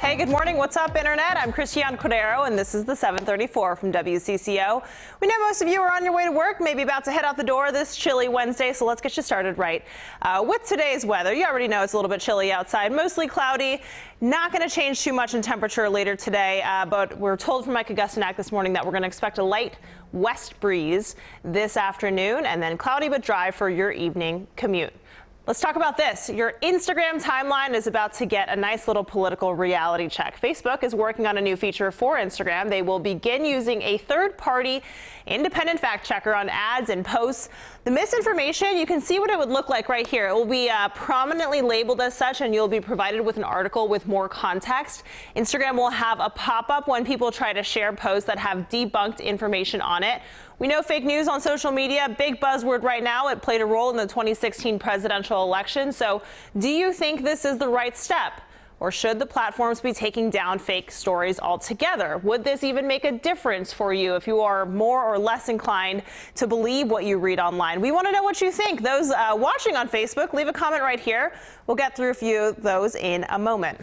Hey, good morning. What's up, Internet? I'm Christiane Cordero, and this is the 734 from WCCO. We know most of you are on your way to work, maybe about to head out the door this chilly Wednesday, so let's get you started right. With today's weather, you already know it's a little bit chilly outside, mostly cloudy. Not going to change too much in temperature later today, but we're told from Mike Augustinak this morning that we're going to expect a light west breeze this afternoon, and then cloudy but dry for your evening commute. Let's talk about this. Your Instagram timeline is about to get a nice little political reality check. Facebook is working on a new feature for Instagram. They will begin using a third-party independent fact checker on ads and posts. The misinformation, you can see what it would look like right here. It will be prominently labeled as such, and you'll be provided with an article with more context. Instagram will have a pop-up when people try to share posts that have debunked information on it. We know fake news on social media, big buzzword right now. It played a role in the 2016 presidential election. So do you think this is the right step? Or should the platforms be taking down fake stories altogether? Would this even make a difference for you if you are more or less inclined to believe what you read online? We want to know what you think. Those watching on Facebook, leave a comment right here. We'll get through a few of those in a moment.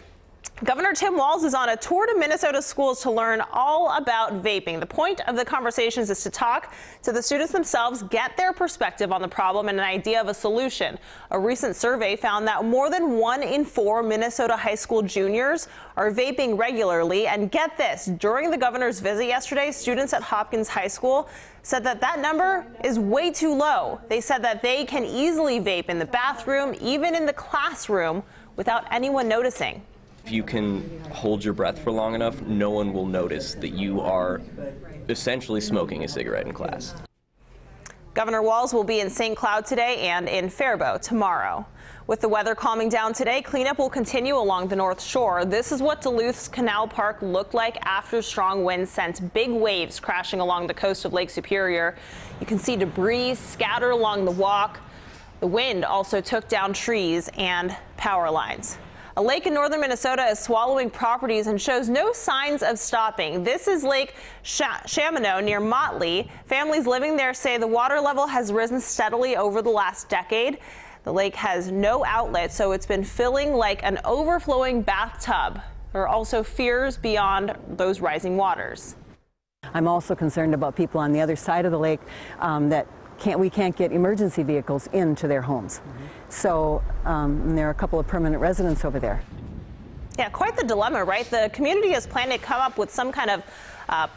Governor Tim Walz is on a tour to Minnesota schools to learn all about vaping. The point of the conversations is to talk to the students themselves, get their perspective on the problem and an idea of a solution. A recent survey found that more than 1 in 4 Minnesota high school juniors are vaping regularly. And get this, during the governor's visit yesterday, students at Hopkins High School said that that number is way too low. They said that they can easily vape in the bathroom, even in the classroom, without anyone noticing. If you can hold your breath for long enough, no one will notice that you are essentially smoking a cigarette in class. Governor Walz will be in St. Cloud today and in Faribault tomorrow. With the weather calming down today, cleanup will continue along the North Shore. This is what Duluth's Canal Park looked like after strong winds sent big waves crashing along the coast of Lake Superior. You can see debris scattered along the walk. The wind also took down trees and power lines. A lake in northern Minnesota is swallowing properties and shows no signs of stopping. This is Lake Chaminade near Motley. Families living there say the water level has risen steadily over the last decade. The lake has no outlet, so it's been filling like an overflowing bathtub. There are also fears beyond those rising waters. I'm also concerned about people on the other side of the lake that we can't get emergency vehicles into their homes. So there are a couple of permanent residents over there. Yeah, quite the dilemma, right? The community is planning to come up with some kind of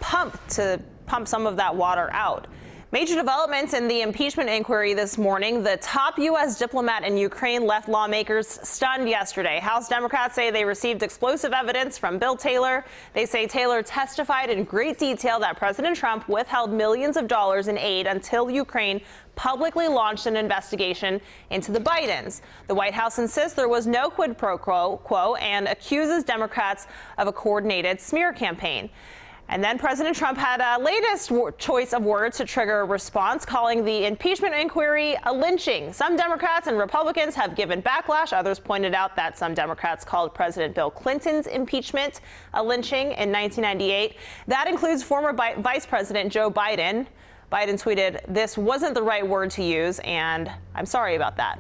pump to pump some of that water out. Major developments in the impeachment inquiry this morning. The top U.S. diplomat in Ukraine left lawmakers stunned yesterday. House Democrats say they received explosive evidence from Bill Taylor. They say Taylor testified in great detail that President Trump withheld millions of dollars in aid until Ukraine publicly launched an investigation into the Bidens. The White House insists there was no quid pro quo and accuses Democrats of a coordinated smear campaign. And then President Trump had a latest choice of words to trigger a response, calling the impeachment inquiry a lynching. Some Democrats and Republicans have given backlash. Others pointed out that some Democrats called President Bill Clinton's impeachment a lynching in 1998. That includes former Vice President Joe Biden. Biden tweeted, "This wasn't the right word to use, and I'm sorry about that."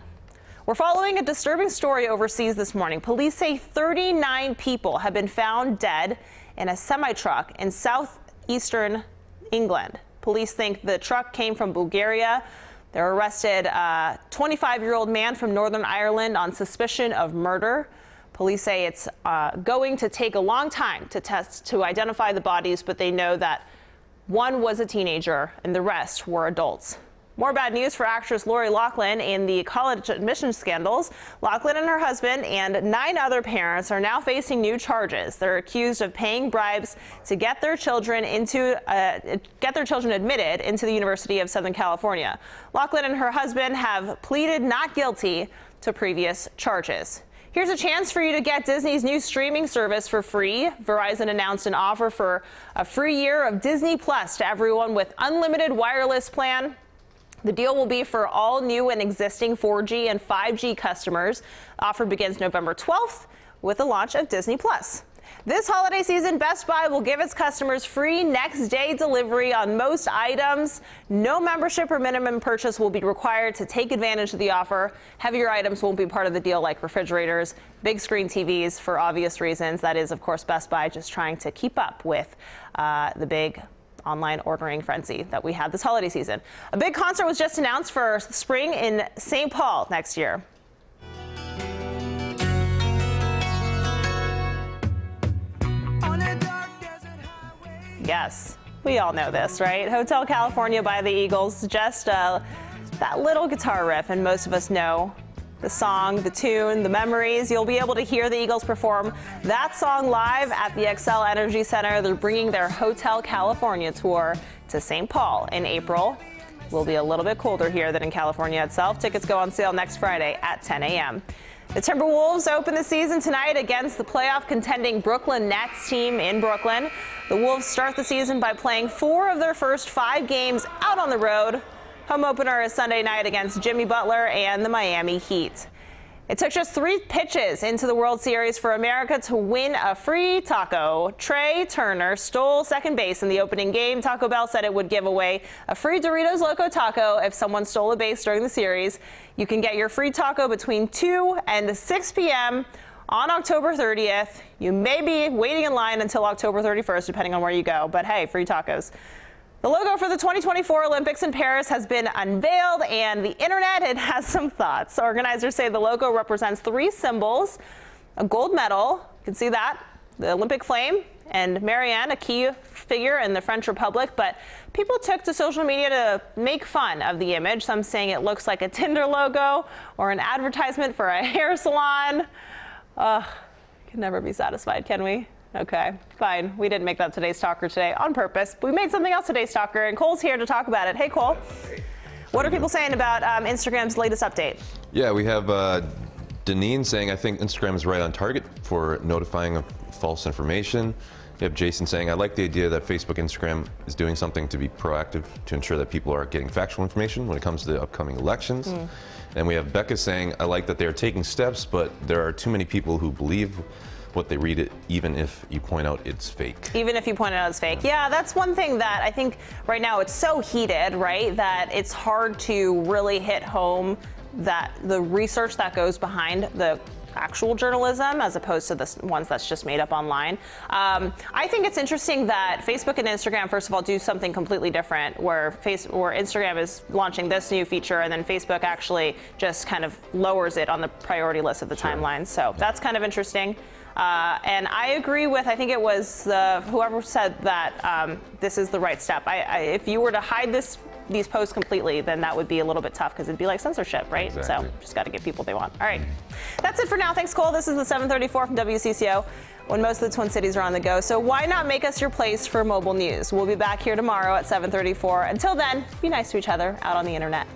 We're following a disturbing story overseas this morning. Police say 39 people have been found dead in a semi-truck in southeastern England. Police think the truck came from Bulgaria. They're arrested a 25-year-old man from Northern Ireland on suspicion of murder. Police say it's going to take a long time to identify the bodies, but they know that one was a teenager and the rest were adults. More bad news for actress Lori Loughlin in the college admissions scandals. Loughlin and her husband and 9 other parents are now facing new charges. They're accused of paying bribes to get their children admitted into the University of Southern California. Loughlin and her husband have pleaded not guilty to previous charges. Here's a chance for you to get Disney's new streaming service for free. Verizon announced an offer for a free year of Disney Plus to everyone with unlimited wireless plan. The deal will be for all new and existing 4G and 5G customers. The offer begins November 12th with the launch of Disney Plus. This holiday season, Best Buy will give its customers free next-day delivery on most items. No membership or minimum purchase will be required to take advantage of the offer. Heavier items won't be part of the deal, like refrigerators, big screen TVs, for obvious reasons. That is, of course, Best Buy just trying to keep up with the big online ordering frenzy that we had this holiday season. A big concert was just announced for spring in St. Paul next year. Yes, we all know this, right? Hotel California by the Eagles, just that little guitar riff, and most of us know the song, the tune, the memories. You'll be able to hear the Eagles perform that song live at the Xcel Energy Center. They're bringing their Hotel California tour to St. Paul in April. Will be a little bit colder here than in California itself. Tickets go on sale next Friday at 10 a.m. The Timberwolves open the season tonight against the playoff contending Brooklyn Nets team in Brooklyn. The Wolves start the season by playing 4 of their first 5 games out on the road. Home opener is Sunday night against Jimmy Butler and the Miami Heat. It took just 3 pitches into the World Series for America to win a free taco. Trey Turner stole second base in the opening game. Taco Bell said it would give away a free Doritos Loco Taco if someone stole a base during the series. You can get your free taco between 2 and 6 p.m. on October 30th. You may be waiting in line until October 31st, depending on where you go, but hey, free tacos. The logo for the 2024 Olympics in Paris has been unveiled, and the internet, it has some thoughts. Organizers say the logo represents 3 symbols: a gold medal, you can see that, the Olympic flame, and Marianne, a key figure in the French Republic. But people took to social media to make fun of the image, some saying it looks like a Tinder logo or an advertisement for a hair salon. Can never be satisfied, can we? Okay, fine. We didn't make that today's talker today on purpose, but we made something else today's talker, and Cole's here to talk about it. Hey, Cole. What are people saying about Instagram's latest update? Yeah, we have Deneen saying, I think Instagram is right on target for notifying of false information. You have Jason saying, I like the idea that Facebook, Instagram is doing something to be proactive to ensure that people are getting factual information when it comes to the upcoming elections. And we have Becca saying, I like that they are taking steps, but there are too many people who believe what they read it, even if you point out it's fake. Even if you point out it's fake. Yeah, that's one thing that I think right now it's so heated, right, that it's hard to really hit home that the research that goes behind the actual journalism as opposed to the ones that's just made up online. I think it's interesting that Facebook and Instagram, first of all, do something completely different, where Instagram is launching this new feature and then Facebook actually just kind of lowers it on the priority list of the timeline. So that's kind of interesting. And I agree with, I think it was whoever said that this is the right step. If you were to hide these posts completely, then that would be a little bit tough because it'd be like censorship, right? Exactly. So just got to get people what they want. All right. That's it for now. Thanks, Cole. This is the 734 from WCCO, when most of the Twin Cities are on the go. So why not make us your place for mobile news? We'll be back here tomorrow at 7:34. Until then, be nice to each other out on the internet.